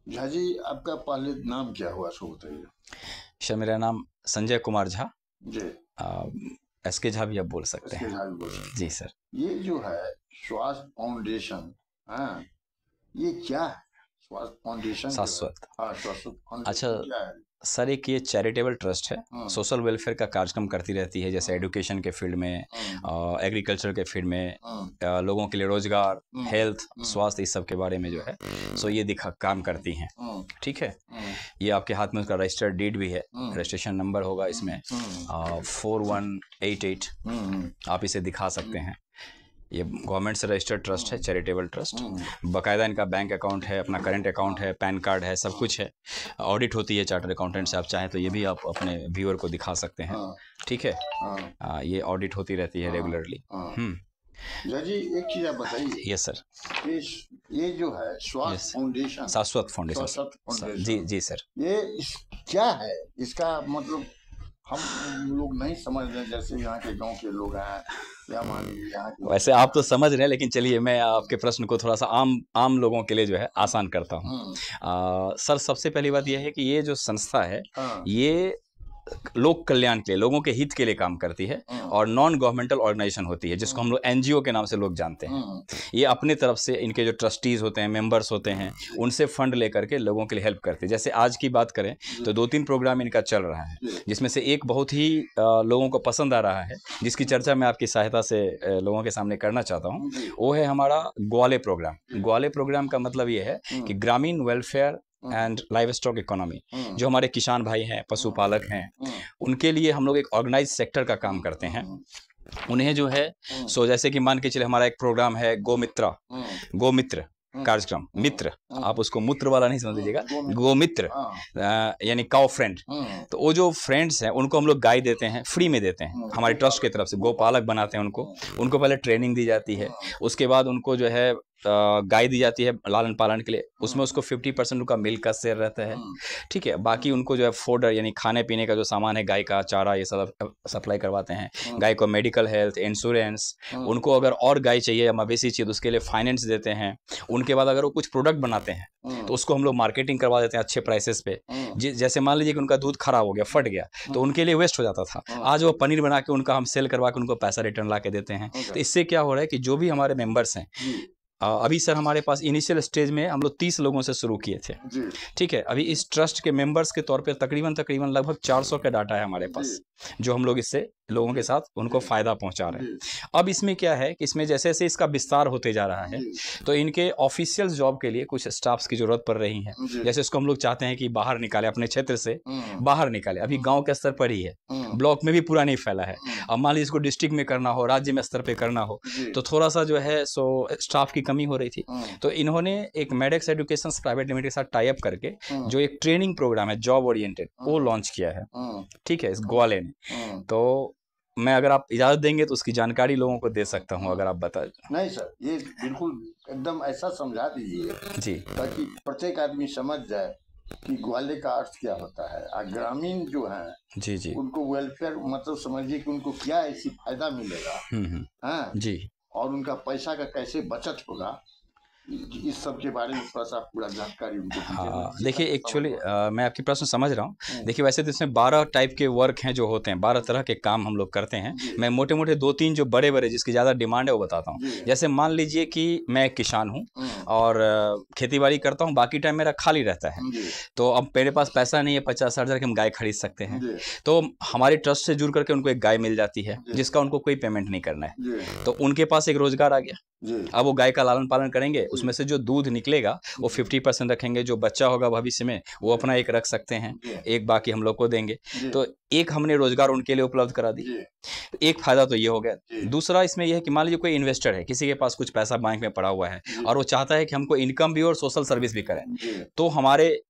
झा जी, आपका पहले नाम क्या हुआ सो बताइए। सर मेरा नाम संजय कुमार झा। जी। एसके झा भी आप बोल सकते इसके हैं। झा भी बोल सकते जी सर। हैं। ये जो है स्वास्थ्य फाउंडेशन, हाँ, ये क्या है? स्वास्थ्य फाउंडेशन जो है, शाश्वत। हाँ, स्वास्थ्य अच्छा फाउंडेशन क्या है? सर, एक ये चैरिटेबल ट्रस्ट है, हाँ, सोशल वेलफेयर का कार्यक्रम करती रहती है, जैसे हाँ, एजुकेशन के फील्ड में, हाँ, एग्रीकल्चर के फील्ड में, हाँ, लोगों के लिए रोजगार, हाँ, हेल्थ, हाँ, स्वास्थ्य, इस सब के बारे में जो है सो ये दिखा काम करती हैं। हाँ, ठीक है। हाँ, ये आपके हाथ में उसका रजिस्टर्ड डीड भी है, हाँ, रजिस्ट्रेशन नंबर होगा इसमें हाँ, 4188। हाँ, आप इसे दिखा सकते हैं। ये गवर्नमेंट से रजिस्टर्ड ट्रस्ट है, चैरिटेबल ट्रस्ट। हाँ, बाकायदा इनका बैंक अकाउंट है, अपना करंट अकाउंट है, पैन कार्ड है, सब कुछ है। ऑडिट होती है चार्टर्ड अकाउंटेंट से, आप चाहें तो ये भी आप अपने व्यूअर को दिखा सकते हैं। हाँ, ठीक है। हाँ, ये ऑडिट होती रहती है रेगुलरली। हाँ। झा जी, एक चीज आप बताइए। Yes sir. ये ये जो है स्वास्थ्य यस। फाउंडेशन, शाश्वत फाउंडेशन। स्वास्थ्य फाउंडेशन, जी जी सर। ये क्या है? इसका मतलब हम लोग नहीं समझ रहे, जैसे यहाँ के गांव के लोग हैं या मान लीजिए यहाँ के वैसे आप तो समझ रहे हैं, लेकिन चलिए मैं आपके प्रश्न को थोड़ा सा आम आम लोगों के लिए जो है आसान करता हूँ। सर, सबसे पहली बात यह है कि ये जो संस्था है, हाँ, ये लोक कल्याण के लिए, लोगों के हित के लिए काम करती है, और नॉन गवर्नमेंटल ऑर्गेनाइजेशन होती है, जिसको हम लोग एनजीओ के नाम से लोग जानते हैं। ये अपने तरफ से इनके जो ट्रस्टीज होते हैं, मेंबर्स होते हैं, उनसे फंड लेकर के लोगों के लिए हेल्प करते हैं। जैसे आज की बात करें तो 2-3 प्रोग्राम इनका चल रहा है, जिसमें से एक बहुत ही लोगों को पसंद आ रहा है, जिसकी चर्चा मैं आपकी सहायता से लोगों के सामने करना चाहता हूँ। वो है हमारा ग्वाले प्रोग्राम। ग्वाले प्रोग्राम का मतलब ये है कि ग्रामीण welfare and live stock economy, जो हमारे किसान भाई हैं, पशुपालक हैं, उनके लिए हम लोग एक ऑर्गेनाइज सेक्टर का काम करते हैं। उन्हें जो है सो जैसे कि मान के चले, हमारा एक प्रोग्राम है गोमित्र कार्यक्रम। मित्र, आप उसको मूत्र वाला नहीं समझ लीजिएगा, गोमित्र यानी काउ फ्रेंड। तो वो जो फ्रेंड्स हैं उनको हम लोग गाय देते हैं, फ्री में देते हैं, हमारे ट्रस्ट की तरफ से गोपालक बनाते हैं उनको पहले ट्रेनिंग दी जाती है, उसके बाद उनको जो है गाय दी जाती है लालन पालन के लिए। उसमें उसको 50% उनका मिल्क का शेयर रहता है। ठीक है। बाकी उनको जो है फोडर यानी खाने पीने का जो सामान है, गाय का चारा, ये सब सप्लाई करवाते हैं। गाय को मेडिकल हेल्थ इंश्योरेंस, उनको अगर और गाय चाहिए या मवेशी चाहिए तो उसके लिए फाइनेंस देते हैं। उनके बाद अगर वो कुछ प्रोडक्ट बनाते हैं तो उसको हम लोग मार्केटिंग करवा देते हैं अच्छे प्राइसेस पे। जैसे मान लीजिए कि उनका दूध खराब हो गया, फट गया, तो उनके लिए वेस्ट हो जाता था, आज वो पनीर बना के उनका हम सेल करवा के उनको पैसा रिटर्न ला के देते हैं। तो इससे क्या हो रहा है कि जो भी हमारे मेंबर्स हैं, अभी सर हमारे पास इनिशियल स्टेज में हम लोग 30 लोगों से शुरू किए थे। ठीक है। अभी इस ट्रस्ट के मेंबर्स के तौर पे तकरीबन लगभग 400 का डाटा है हमारे पास, जो हम लोग इससे लोगों के साथ उनको फायदा पहुंचा रहे हैं। अब इसमें क्या है कि इसमें जैसे जैसे इसका विस्तार होते जा रहा है, तो इनके ऑफिशियल जॉब के लिए कुछ स्टाफ्स की जरूरत पड़ रही है। जैसे इसको हम लोग चाहते हैं कि बाहर निकाले, अपने क्षेत्र से बाहर निकाले। अभी गांव के स्तर पर ही है, ब्लॉक में भी पूरा नहीं फैला है। अब मान लीजिए इसको डिस्ट्रिक्ट में करना हो, राज्य में स्तर पे करना हो, तो थोड़ा सा जो है सो स्टाफ की कमी हो रही थी। तो इन्होंने एक मेडेक्स एजुकेशन प्राइवेट लिमिटेड के साथ टाई अप करके जो एक ट्रेनिंग प्रोग्राम है जॉब ओरिएंटेड, वो लॉन्च किया है। ठीक है, इस ग्वाले ने। तो मैं, अगर आप इजाजत देंगे तो उसकी जानकारी लोगों को दे सकता हूं, अगर आप बता। नहीं सर, ये बिल्कुल एकदम ऐसा समझा दीजिए जी, ताकि प्रत्येक आदमी समझ जाए कि ग्वाले का अर्थ क्या होता है। और ग्रामीण जो है जी जी, उनको वेलफेयर मतलब समझिए कि उनको क्या ऐसी फायदा मिलेगा, हाँ, जी। और उनका पैसा का कैसे बचत होगा, इस सब के बारे में थोड़ा सा पूरा जानकारी उनको दीजिए। देखिए एक्चुअली मैं आपकी प्रश्न समझ रहा हूँ। देखिए वैसे तो इसमें 12 टाइप के वर्क हैं जो होते हैं, 12 तरह के काम हम लोग करते हैं। मैं मोटे मोटे 2-3 जो बड़े बड़े जिसकी ज़्यादा डिमांड है वो बताता हूँ। जैसे मान लीजिए कि मैं एक किसान हूँ और खेती बाड़ी करता हूँ, बाकी टाइम मेरा खाली रहता है, तो अब मेरे पास पैसा नहीं है 50-60 हज़ार कि हम गाय खरीद सकते हैं। तो हमारे ट्रस्ट से जुड़ करके उनको एक गाय मिल जाती है, जिसका उनको कोई पेमेंट नहीं करना है, तो उनके पास एक रोजगार आ गया। अब वो गाय का लालन पालन करेंगे, उसमें से जो दूध निकलेगा वो 50% रखेंगे, जो बच्चा होगा भविष्य में वो अपना एक रख सकते हैं, एक बाकी हम लोग को देंगे। तो एक हमने रोजगार उनके लिए उपलब्ध करा दी। एक फायदा तो ये हो गया। दूसरा इसमें यह है कि मान लीजिए कोई इन्वेस्टर है, किसी के पास कुछ पैसा बैंक में पड़ा हुआ है और वो चाहता है कि हमको इनकम भी और सोशल सर्विस भी करें, तो हमारे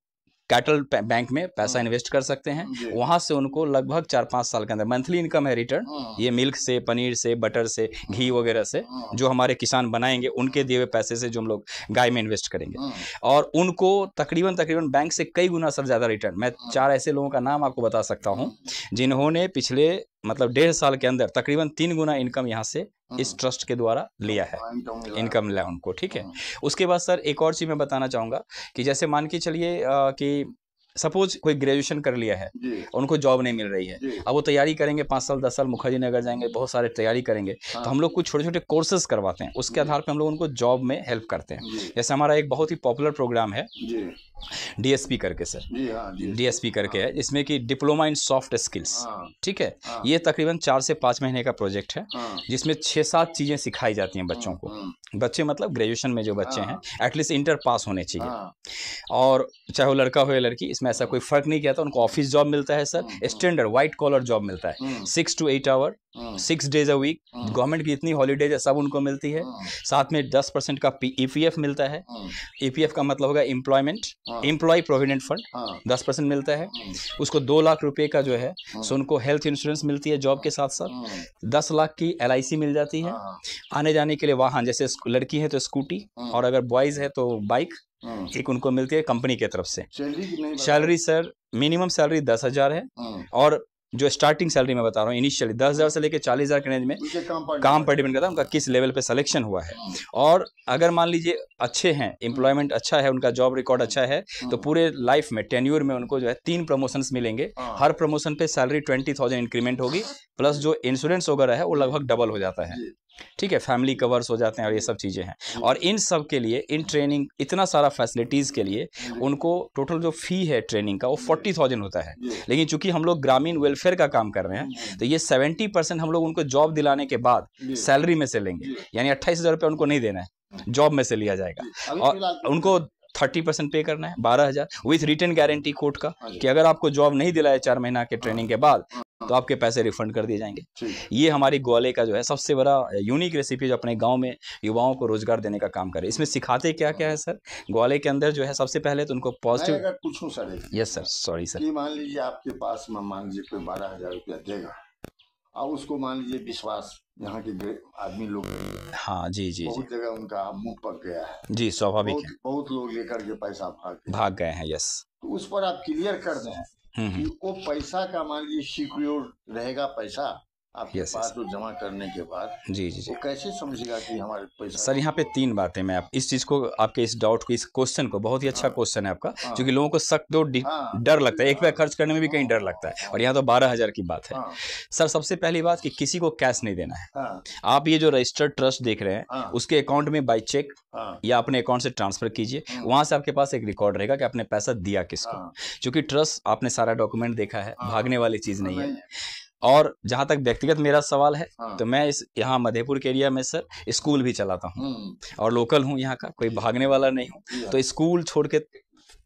कैटल बैंक में पैसा इन्वेस्ट कर सकते हैं। वहां से उनको लगभग 4-5 साल के अंदर मंथली इनकम है रिटर्न, ये मिल्क से, पनीर से, बटर से, घी वगैरह से, जो हमारे किसान बनाएंगे उनके दिए हुए पैसे से जो हम लोग गाय में इन्वेस्ट करेंगे, और उनको तकरीबन बैंक से कई गुना सर ज्यादा रिटर्न। मैं 4 ऐसे लोगों का नाम आपको बता सकता हूँ जिन्होंने पिछले मतलब 1.5 साल के अंदर तकरीबन 3 गुना इनकम यहाँ से इस ट्रस्ट के द्वारा लिया है, इनकम मिला उनको, ठीक है। उसके बाद सर एक और चीज़ मैं बताना चाहूँगा कि जैसे मान के चलिए कि सपोज कोई ग्रेजुएशन कर लिया है, उनको जॉब नहीं मिल रही है, अब वो तैयारी करेंगे 5 साल 10 साल, मुखर्जी नगर जाएंगे, बहुत सारे तैयारी करेंगे, तो हम लोग कुछ छोटे छोटे कोर्सेज करवाते हैं, उसके आधार पे हम लोग उनको जॉब में हेल्प करते हैं। जैसे हमारा एक बहुत ही पॉपुलर प्रोग्राम है DSP करके सर, DSP करके है, जिसमें कि डिप्लोमा इन सॉफ्ट स्किल्स, ठीक है। ये तकरीबन 4 से 5 महीने का प्रोजेक्ट है, जिसमें 6-7 चीज़ें सिखाई जाती हैं बच्चों को। बच्चे मतलब ग्रेजुएशन में जो बच्चे हैं एटलीस्ट इंटर पास होने चाहिए, और चाहे वो लड़का हो या लड़की, इसमें ऐसा कोई फर्क नहीं किया था। उनको ऑफिस जॉब मिलता है sir, standard white collar job मिलता है, 6 to 8 hour, 6 days a week, government की इतनी हॉलीडेज है सब उनको मिलती है। साथ में 10% का EPF मिलता है। EPF का मतलब होगा एम्प्लॉय प्रोविडेंट फंड, 10% मिलता है। उसको 2 लाख रुपए का जो है सो उनको हेल्थ इंश्योरेंस मिलती है जॉब के साथ साथ, 10 लाख की LIC मिल जाती है। आने जाने के लिए वाहन, जैसे लड़की है तो स्कूटी, और अगर बॉयज है तो बाइक एक उनको मिलती है कंपनी की तरफ से। सैलरी सर मिनिमम सैलरी 10,000 है, और जो स्टार्टिंग सैलरी मैं बता रहा हूँ इनिशियली 10,000 से लेकर 40,000 के रेंज में काम पर डिपेंड करता है उनका किस लेवल पे सिलेक्शन हुआ है। और अगर मान लीजिए अच्छे हैं, एम्प्लॉयमेंट अच्छा है, उनका जॉब रिकॉर्ड अच्छा है, तो पूरे लाइफ में टेन्योर में उनको जो है 3 प्रमोशंस मिलेंगे। हर प्रमोशन पे सैलरी 20,000 इंक्रीमेंट होगी, प्लस जो इंश्योरेंस वगैरह है वो लगभग डबल हो जाता है, ठीक है। फैमिली कवर्स हो जाते हैं और ये सब चीज़ें हैं। और इन सब के लिए, इन ट्रेनिंग, इतना सारा फैसिलिटीज़ के लिए उनको टोटल जो फ़ी है ट्रेनिंग का वो 40,000 होता है। लेकिन चूंकि हम लोग ग्रामीण वेलफेयर का काम कर रहे हैं, तो ये 70% हम लोग उनको जॉब दिलाने के बाद सैलरी में से लेंगे, यानी 28,000 रुपये उनको नहीं देना है, जॉब में से लिया जाएगा। और उनको 30% पे करना है, 12,000 विथ रिटर्न गारंटी कोर्ट का, कि अगर आपको जॉब नहीं दिलाया 4 महीना के ट्रेनिंग के बाद तो आपके पैसे रिफंड कर दिए जाएंगे। ये हमारी ग्वाले का जो है सबसे बड़ा यूनिक रेसिपी, जो अपने गांव में युवाओं को रोजगार देने का काम करे। इसमें सिखाते क्या क्या है सर, ग्वाले के अंदर जो है सबसे पहले तो उनको पॉजिटिव। अगर पूछूं sir, yes sir, sorry sir, मान लीजिए आपके पास मान लीजिए कोई 12,000 रुपया देगा, और उसको मान लीजिए विश्वास यहाँ के आदमी लोग, हाँ जी जी, बहुत जगह उनका मुंह पक गया है जी, स्वाभाविक है, बहुत लोग लेकर के पैसा भाग गए हैं। यस, तो उस पर आप क्लियर कर दें कि वो पैसा का मान लीजिए सिक्योर रहेगा, पैसा आपके पास तो जमा करने के बाद जी जी जी, वो कैसे समझेगा कि हमारे पैसा। सर यहाँ पे 3 बातें मैं आप इस चीज को, आपके इस डाउट को, इस क्वेश्चन को, बहुत ही अच्छा क्वेश्चन है आपका, क्योंकि लोगों को सख्त तो डर लगता है, 1 रुपया खर्च करने में भी कहीं डर लगता है, और यहाँ तो 12,000 की बात है। सर सबसे पहली बात कि किसी को कैश नहीं देना है। आप ये जो रजिस्टर्ड ट्रस्ट देख रहे हैं उसके अकाउंट में बाय चेक या अपने अकाउंट से ट्रांसफर कीजिए, वहां से आपके पास एक रिकॉर्ड रहेगा कि आपने पैसा दिया किसको। क्योंकि ट्रस्ट आपने सारा डॉक्यूमेंट देखा है, भागने वाली चीज नहीं है। और जहां तक व्यक्तिगत मेरा सवाल है, तो मैं इस यहाँ मधेपुर के एरिया में सर स्कूल भी चलाता हूँ, और लोकल हूँ यहाँ का, कोई भागने वाला नहीं हूँ। तो स्कूल छोड़ के